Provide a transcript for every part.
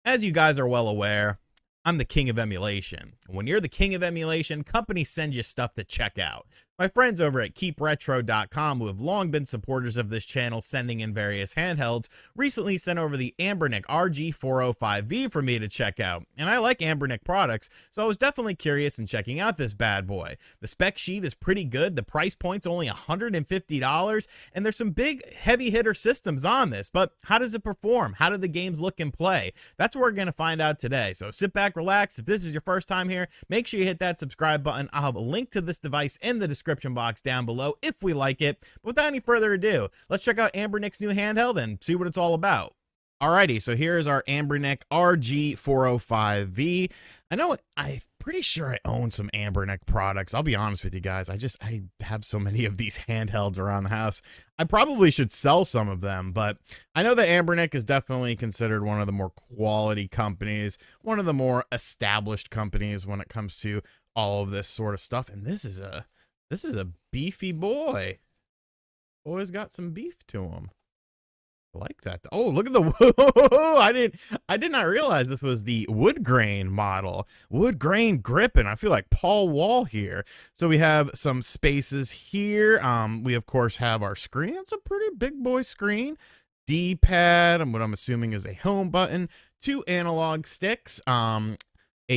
As you guys are well aware, I'm the king of emulation. When you're the king of emulation, companies send you stuff to check out. My friends over at KeepRetro.com, who have long been supporters of this channel, sending in various handhelds, recently sent over the Anbernic RG405V for me to check out. And I like Anbernic products, so I was definitely curious in checking out this bad boy. The spec sheet is pretty good, the price point's only $150, and there's some big heavy hitter systems on this, but how does it perform? How do the games look and play? That's what we're going to find out today. So sit back, relax. If this is your first time here, make sure you hit that subscribe button. I'll have a link to this device in the description box down below if we like it. But without any further ado, let's check out Anbernic's new handheld and see what it's all about. Alrighty, so here's our Anbernic RG405V. I'm pretty sure I own some Anbernic products. I'll be honest with you guys. I have so many of these handhelds around the house. I probably should sell some of them, but I know that Anbernic is definitely considered one of the more quality companies, one of the more established companies when it comes to all of this sort of stuff. And this is a beefy boy. Boy's got some beef to him. I like that. Oh, look at the I did not realize this was the wood grain model. Wood grain grip, and I feel like Paul Wall here. So we have some spaces here. We of course have our screen. It's a pretty big boy screen. D-pad, and what I'm assuming is a home button. 2 analog sticks. A,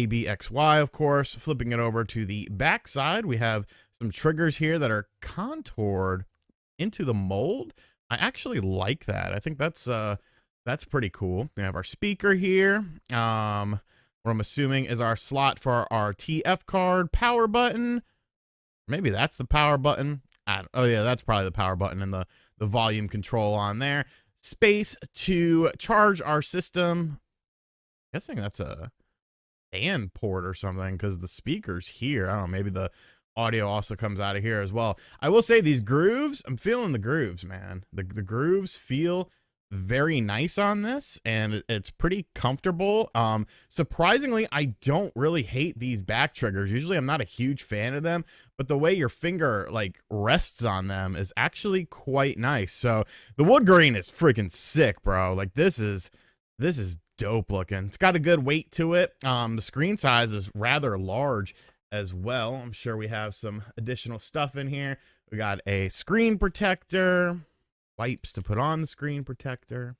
B, X, Y, of course. Flipping it over to the back side, we have some triggers here that are contoured into the mold. I actually like that. I think that's pretty cool. We have our speaker here. What I'm assuming is our slot for our TF card, power button. Maybe that's the power button. Oh yeah, that's probably the power button and the volume control on there. Space to charge our system. I'm guessing that's a fan port or something because the speaker's here. I don't know, maybe the audio also comes out of here as well. I will say these grooves, I'm feeling the grooves, man. The grooves feel very nice on this, and it's pretty comfortable. Surprisingly, I don't really hate these back triggers. Usually I'm not a huge fan of them, but the way your finger like rests on them is actually quite nice. So the wood grain is freaking sick, bro. Like this is dope looking. It's got a good weight to it. The screen size is rather large as well. I'm sure we have some additional stuff in here. We got a screen protector, wipes to put on the screen protector,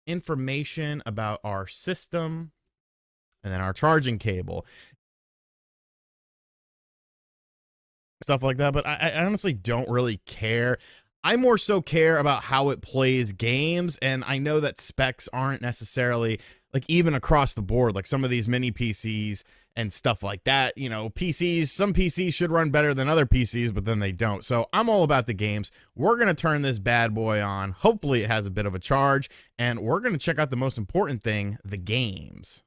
information about our system, and then our charging cable. Stuff like that, but I honestly don't really care. I more so care about how it plays games, and I know that specs aren't necessarily like even across the board, like some of these mini PCs and stuff like that. You know, some PCs should run better than other PCs, but then they don't. So I'm all about the games. We're going to turn this bad boy on. Hopefully it has a bit of a charge, and we're going to check out the most important thing, the games.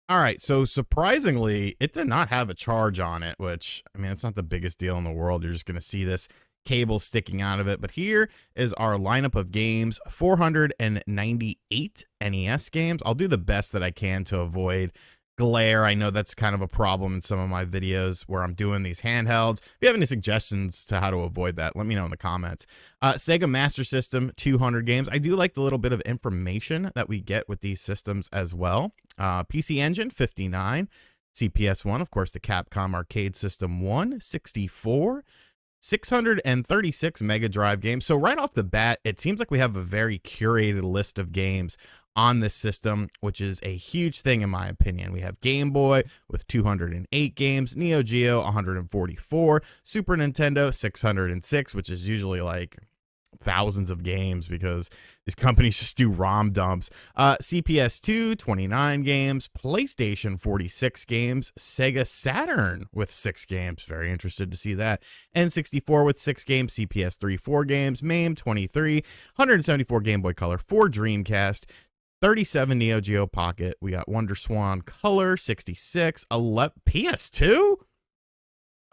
All right, so surprisingly, it did not have a charge on it, which, I mean, it's not the biggest deal in the world. You're just going to see this cable sticking out of it. But here is our lineup of games, 498 NES games. I'll do the best that I can to avoid glare. I know that's kind of a problem in some of my videos where I'm doing these handhelds. If you have any suggestions to how to avoid that, let me know in the comments. Sega Master System, 200 games. I do like the little bit of information that we get with these systems as well. PC Engine, 59. CPS 1, of course, the Capcom Arcade System 1, 64. 636 Mega Drive games. So right off the bat, it seems like we have a very curated list of games on this system, which is a huge thing in my opinion. We have Game Boy with 208 games, Neo Geo 144, Super Nintendo 606, which is usually like thousands of games because these companies just do ROM dumps. CPS 2, 29 games, PlayStation 46 games, Sega Saturn with 6 games. Very interested to see that. N64 with 6 games, CPS 3, 4 games, MAME 23, 174 Game Boy Color, 4 Dreamcast, 37 Neo Geo Pocket. We got Wonder Swan Color, 66, 11 PS2.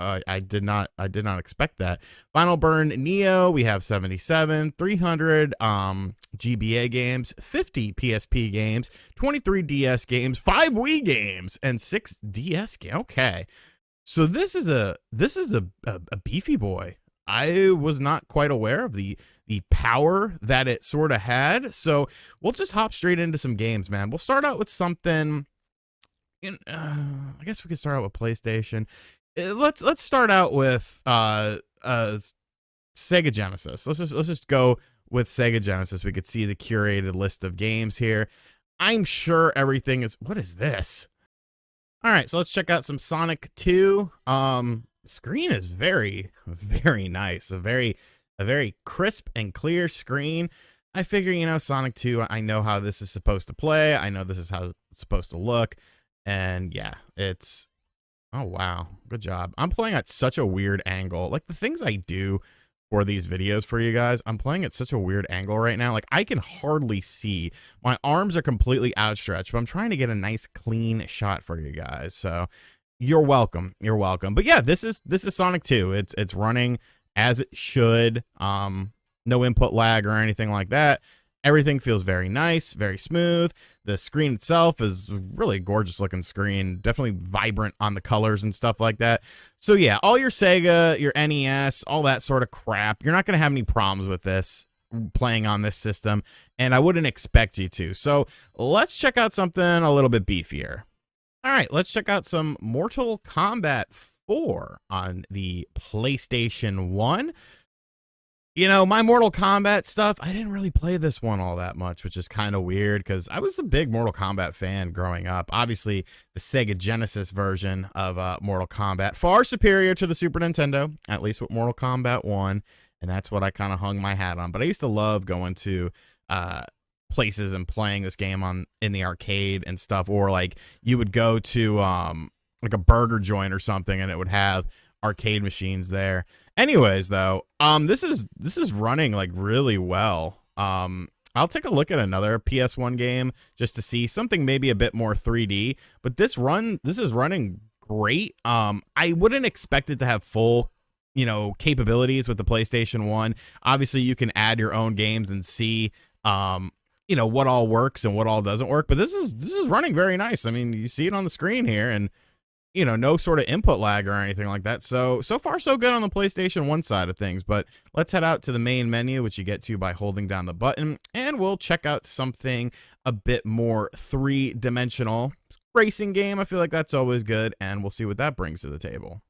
I did not expect that. Final Burn Neo, we have 77, 300 GBA games, 50 PSP games, 23 DS games, 5 Wii games, and 6 DS games. Okay, so this is a beefy boy. I was not quite aware of the power that it sort of had. So we'll just hop straight into some games, man. We'll start out with something. I guess we could start out with PlayStation. Let's start out with Sega Genesis. Let's just go with Sega Genesis. We could see the curated list of games here. I'm sure everything is. What is this? All right, so let's check out some Sonic 2. Screen is very, very nice. A very crisp and clear screen. I figure, you know, Sonic 2, I know how this is supposed to play. I know this is how it's supposed to look. And yeah, it's, oh wow, good job. I'm playing at such a weird angle. Like the things I do for these videos for you guys, I'm playing at such a weird angle right now. Like I can hardly see. My arms are completely outstretched, but I'm trying to get a nice clean shot for you guys. So you're welcome. You're welcome. But yeah, this is Sonic 2. It's running as it should. No input lag or anything like that. Everything feels very nice, very smooth. The screen itself is really gorgeous looking screen, definitely vibrant on the colors and stuff like that. So yeah, all your Sega, your NES, all that sort of crap, you're not going to have any problems with this playing on this system, and I wouldn't expect you to. So let's check out something a little bit beefier. All right, let's check out some Mortal Kombat 4 on the PlayStation 1. You know, my Mortal Kombat stuff, I didn't really play this one all that much, which is kind of weird because I was a big Mortal Kombat fan growing up. Obviously, the Sega Genesis version of Mortal Kombat, far superior to the Super Nintendo, at least with Mortal Kombat 1, and that's what I kind of hung my hat on. But I used to love going to places and playing this game in the arcade and stuff, or like you would go to like a burger joint or something, and it would have arcade machines there. Anyways, though, this is running like really well. I'll take a look at another PS1 game just to see something maybe a bit more 3D, but this is running great. I wouldn't expect it to have full, you know, capabilities with the PlayStation 1. Obviously, you can add your own games and see you know, what all works and what all doesn't work, but this is running very nice. I mean, you see it on the screen here, and you know, no sort of input lag or anything like that. So far, so good on the PlayStation 1 side of things. But let's head out to the main menu, which you get to by holding down the button, and we'll check out something a bit more three-dimensional. Racing game, I feel like that's always good, and we'll see what that brings to the table.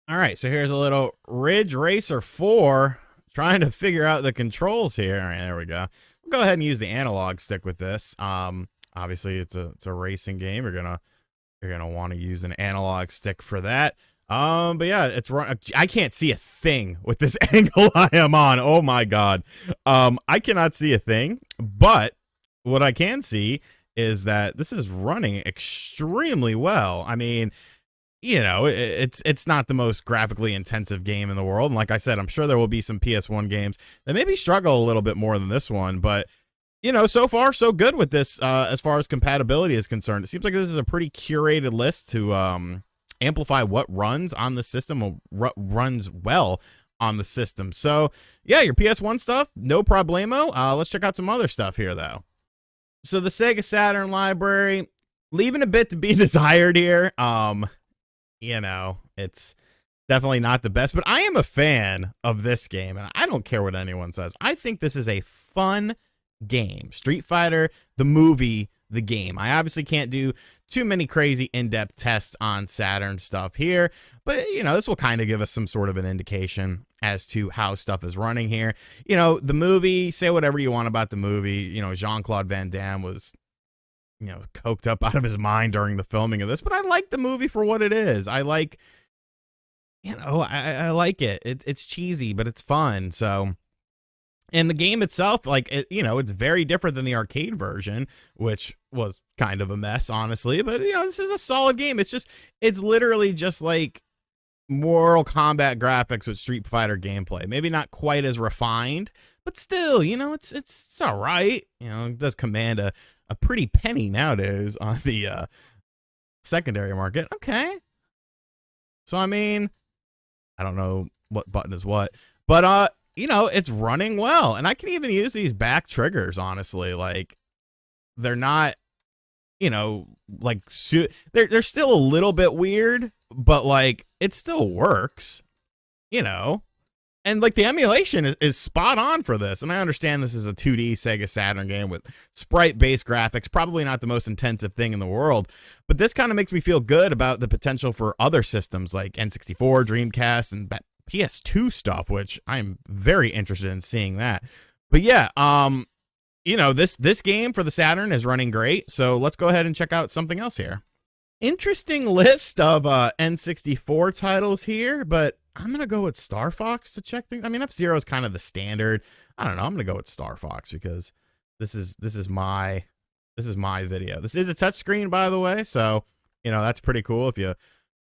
All right, so here's a little Ridge Racer 4, trying to figure out the controls here. All right, there we go. We'll go ahead and use the analog stick with this. Obviously, it's a racing game. You're gonna want to use an analog stick for that. But yeah, I can't see a thing with this angle I am on. Oh my god. I cannot see a thing, but what I can see is that this is running extremely well. I mean, you know, it's not the most graphically intensive game in the world. And like I said, I'm sure there will be some PS1 games that maybe struggle a little bit more than this one, but you know, so far, so good with this as far as compatibility is concerned. It seems like this is a pretty curated list to amplify what runs on the system or runs well on the system. So, yeah, your PS1 stuff, no problemo. Let's check out some other stuff here, though. So, the Sega Saturn library, leaving a bit to be desired here. You know, it's definitely not the best, but I am a fan of this game, and I don't care what anyone says. I think this is a fun game. Street Fighter, the movie, the game. I obviously can't do too many crazy in-depth tests on Saturn stuff here, but you know, this will kind of give us some sort of an indication as to how stuff is running here. You know, the movie, say whatever you want about the movie. You know, Jean-Claude Van Damme was, you know, coked up out of his mind during the filming of this, but I like the movie for what it is. I like, you know, I like it. It's cheesy, but it's fun. So, and the game itself, like, you know, it's very different than the arcade version, which was kind of a mess, honestly. But, you know, this is a solid game. It's literally just like Mortal Kombat graphics with Street Fighter gameplay. Maybe not quite as refined, but still, you know, it's all right. You know, it does command a pretty penny nowadays on the secondary market. Okay. So, I mean, I don't know what button is what, but, you know, it's running well, and I can even use these back triggers, honestly. Like, they're not, you know, like, they're still a little bit weird, but, like, it still works, you know? And like the emulation is spot on for this. And I understand this is a 2D Sega Saturn game with sprite-based graphics, probably not the most intensive thing in the world. But this kind of makes me feel good about the potential for other systems like N64, Dreamcast, and PS2 stuff, which I'm very interested in seeing that. But yeah, you know, this game for the Saturn is running great. So let's go ahead and check out something else here. Interesting list of N64 titles here, but I'm gonna go with Star Fox to check things. I mean, F-Zero is kind of the standard. I don't know. I'm gonna go with Star Fox because this is my video. This is a touchscreen, by the way, so you know that's pretty cool. If you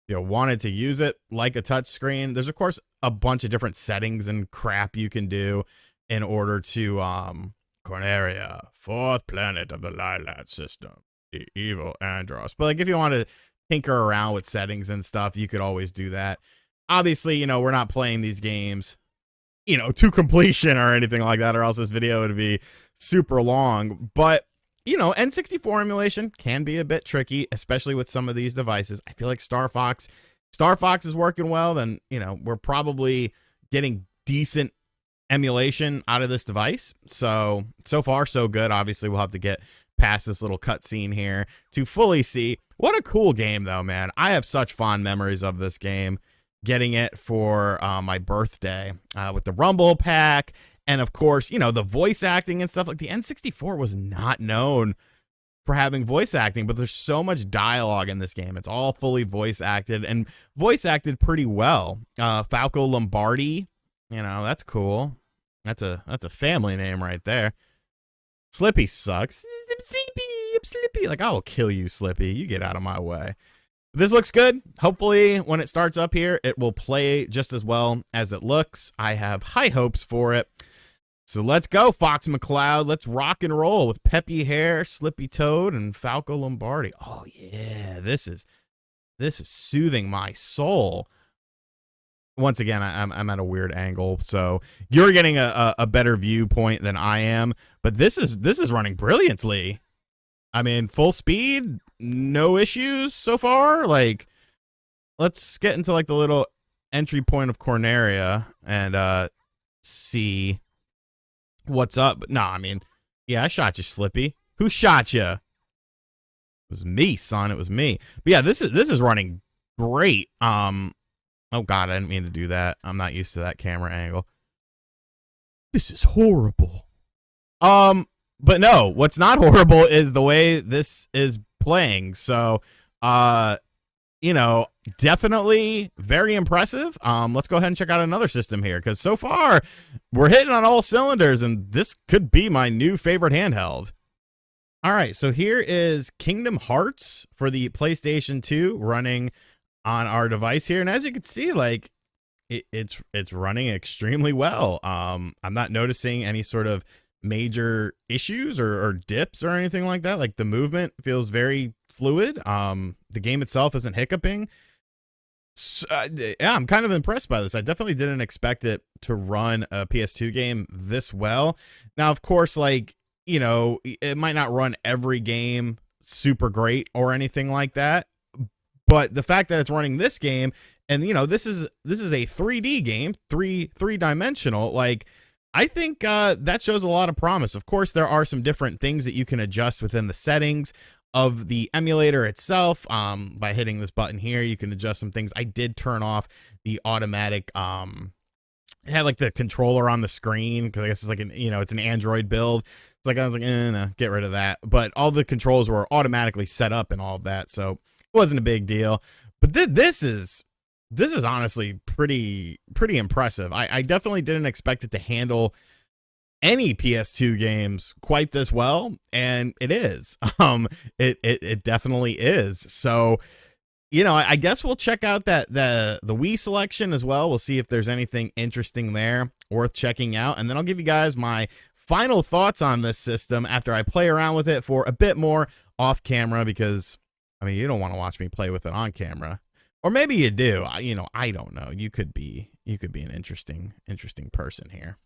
wanted to use it like a touchscreen, there's of course a bunch of different settings and crap you can do in order to Corneria, fourth planet of the Lilat system, the evil Andros. But like if you want to tinker around with settings and stuff, you could always do that. Obviously, you know, we're not playing these games, you know, to completion or anything like that, or else this video would be super long. But, you know, N64 emulation can be a bit tricky, especially with some of these devices. I feel like Star Fox is working well. Then, you know, we're probably getting decent emulation out of this device. So far, so good. Obviously, we'll have to get past this little cutscene here to fully see. What a cool game, though, man. I have such fond memories of this game. Getting it for my birthday with the Rumble Pack. And of course, you know, the voice acting and stuff. Like the N64 was not known for having voice acting, but there's so much dialogue in this game. It's all fully voice acted and voice acted pretty well. Falco Lombardi, you know, that's cool. That's a family name right there. Slippy sucks. I'm Slippy. Like, I will kill you, Slippy. You get out of my way. This looks good. Hopefully, when it starts up here, it will play just as well as it looks. I have high hopes for it. So let's go, Fox McCloud. Let's rock and roll with Peppy Hair, Slippy Toad, and Falco Lombardi. Oh, yeah. This is soothing my soul. Once again, I'm at a weird angle, so you're getting a better viewpoint than I am. But this is running brilliantly. I mean, full speed, no issues so far. Like, let's get into like the little entry point of Corneria and see what's up. But no, I mean, yeah, I shot you, Slippy. Who shot you? It was me, son. It was me. But yeah, this is running great. Oh God, I didn't mean to do that. I'm not used to that camera angle. This is horrible. But no, what's not horrible is the way this is playing. So, you know, definitely very impressive. Let's go ahead and check out another system here, because so far we're hitting on all cylinders, and this could be my new favorite handheld. All right, so here is Kingdom Hearts for the PlayStation 2 running on our device here, and as you can see, like it's running extremely well. I'm not noticing any sort of major issues or dips or anything like that. Like the movement feels very fluid. The game itself isn't hiccuping. So, yeah, I'm kind of impressed by this. I definitely didn't expect it to run a PS2 game this well. Now, of course, like, you know, it might not run every game super great or anything like that, but the fact that it's running this game, and you know, this is a 3D game, three-dimensional, like, I think that shows a lot of promise. Of course, there are some different things that you can adjust within the settings of the emulator itself. By hitting this button here, you can adjust some things. I did turn off the automatic, it had like the controller on the screen, because I guess it's like it's an Android build. It's like, I was like, no, get rid of that. But all the controls were automatically set up and all of that, so it wasn't a big deal. But this is honestly pretty impressive. I definitely didn't expect it to handle any PS2 games quite this well, and it is. It definitely is. So, you know, I guess we'll check out the Wii selection as well. We'll see if there's anything interesting there worth checking out, and then I'll give you guys my final thoughts on this system after I play around with it for a bit more off camera, because I mean, you don't want to watch me play with it on camera. Or maybe you do. I don't know. You could be an interesting person here.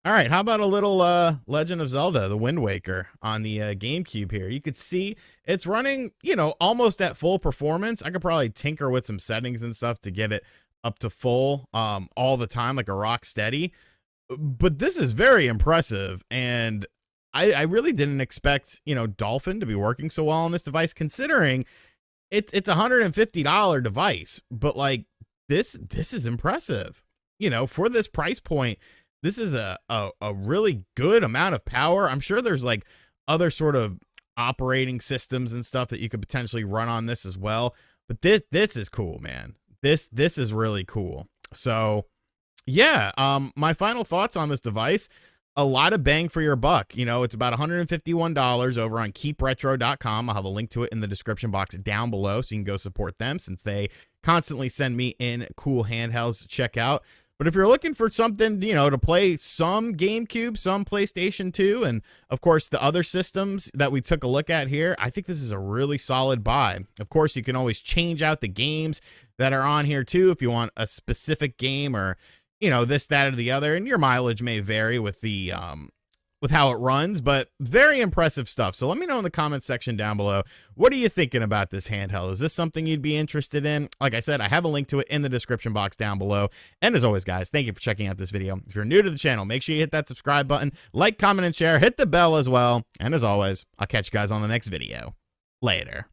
All right, how about a little Legend of Zelda: The Wind Waker on the GameCube here? You could see it's running, almost at full performance. I could probably tinker with some settings and stuff to get it up to full all the time, like a rock steady. But this is very impressive, and I really didn't expect, you know, Dolphin to be working so well on this device, considering it's a $150 device. But like this is impressive, you know, for this price point. This is a really good amount of power. I'm sure there's like other sort of operating systems and stuff that you could potentially run on this as well. But this is cool, man. This is really cool. So yeah, my final thoughts on this device: a lot of bang for your buck. You know, it's about $151 over on keepretro.com. I'll have a link to it in the description box down below, so you can go support them since they constantly send me in cool handhelds to check out. But if you're looking for something, you know, to play some GameCube, some PlayStation 2, and of course the other systems that we took a look at here, I think this is a really solid buy. Of course, you can always change out the games that are on here too if you want a specific game, or, you know, this, that, or the other, and your mileage may vary with the with how it runs, but very impressive stuff. So let me know in the comments section down below, what are you thinking about this handheld? Is this something you'd be interested in? Like I said, I have a link to it in the description box down below. And as always, guys, thank you for checking out this video. If you're new to the channel, make sure you hit that subscribe button, like, comment, and share, hit the bell as well. And as always, I'll catch you guys on the next video. Later.